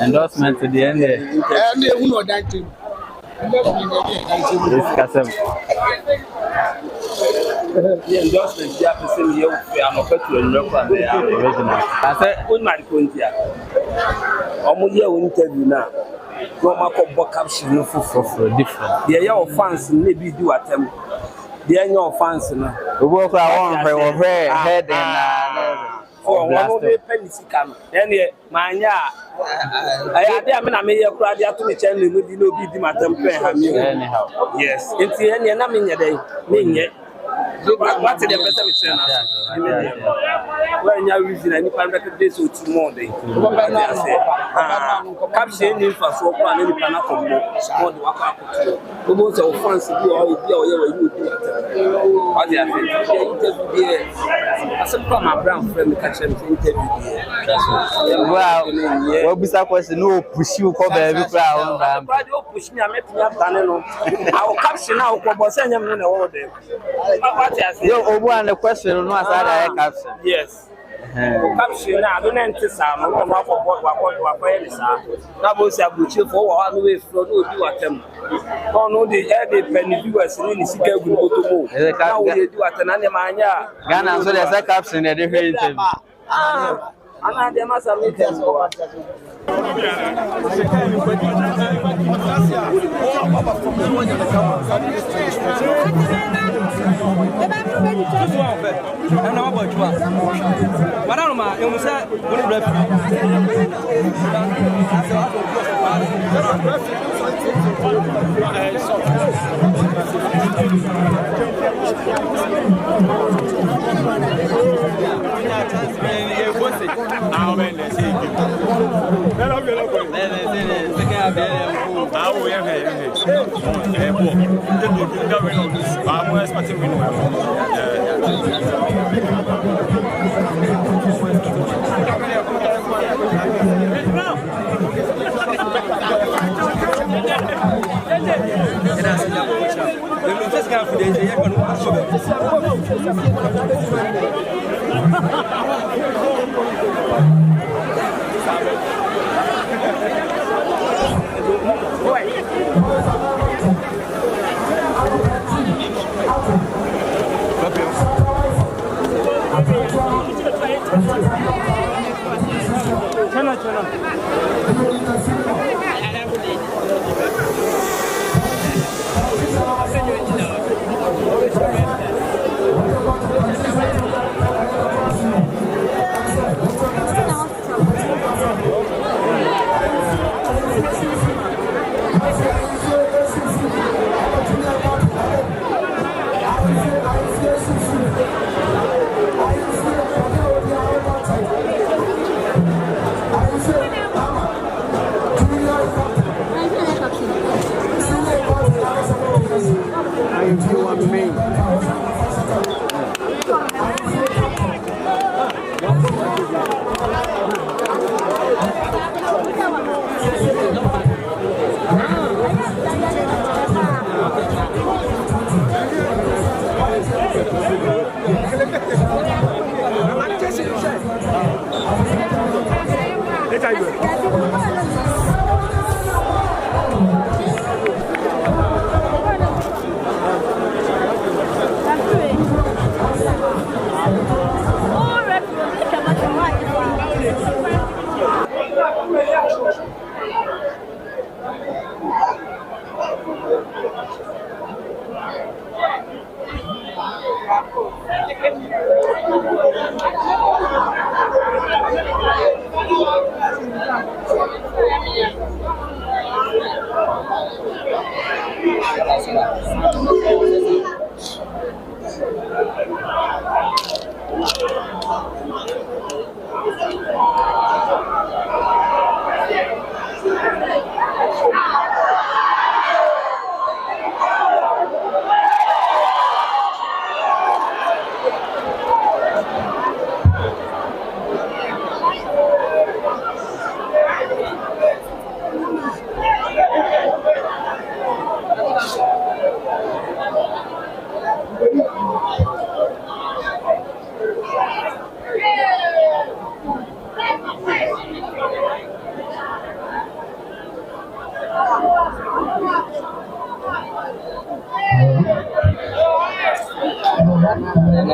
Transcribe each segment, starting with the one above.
Endorsement to the end. It's Kasem. The endorsement you have to send you are not to Original. I said, "Good man, Kuntia." Omudia interview now. No matter what caption for Different. The your fans maybe do attempt. The your fans now. We work around where head and for one day penny scam. Then mania. I mean, I may have cried to me channel with no be the matter. Anyhow. Yes, it's the end, and I mean, yet. What's the best of when you're using any private days or 2 more days? Caption in for so far, any panacom, more than what almost our fans do all the way you do it. What they are saying, I said, come my brown friend, catch him interview. Well, what was that question? No, push you cover every crowd. Push me, I met me up done. Our caption now, send him in all day. Yo, one the question on what side caption. Yes. Caption now, don't enter some of what that was a butcher for one way from no do attempt. Oh no, the penny viewers in the city will go to move. Now we do at an animal. Ghana, so there's a caption at every interview. And they must have made them go.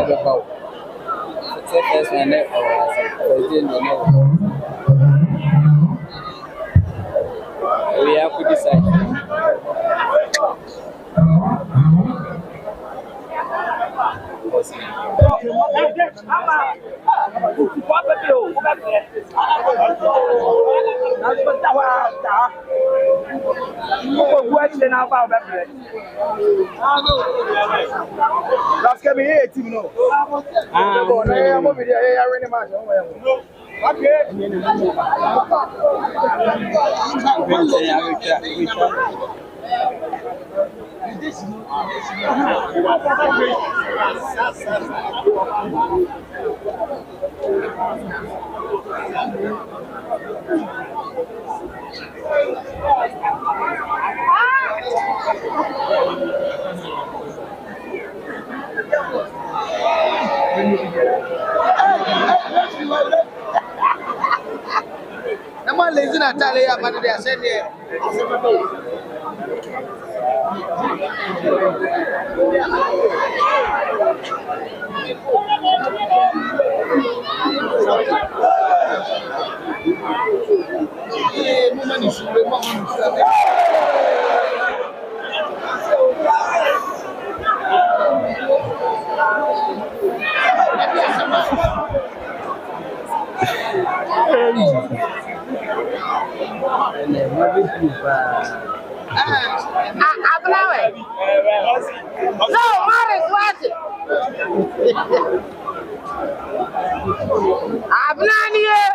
First one, we have to decide. I'm lazy na tell you about it. I said there. No, Morris, what? I'm not here.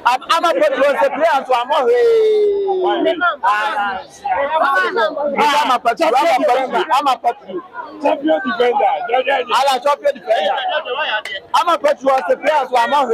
I'm a put was the player to Amore. I'm a champion defender. I'm champion defender. I'm a put was the player to Amore.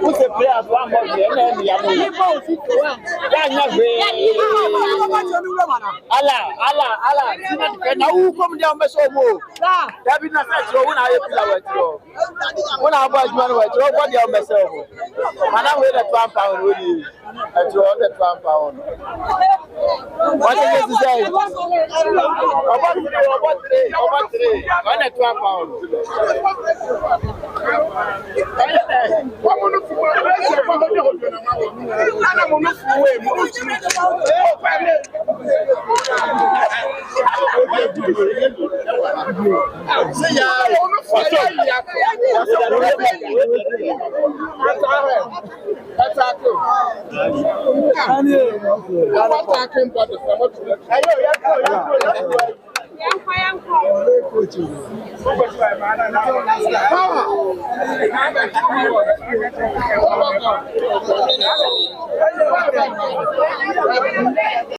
Who's the players one more year? Allah. Now who come down by so more? That be not so when I play when I was one way, draw body of myself. And I weigh that £1 really. I draw that £1. What is to say? About three, £1 £12.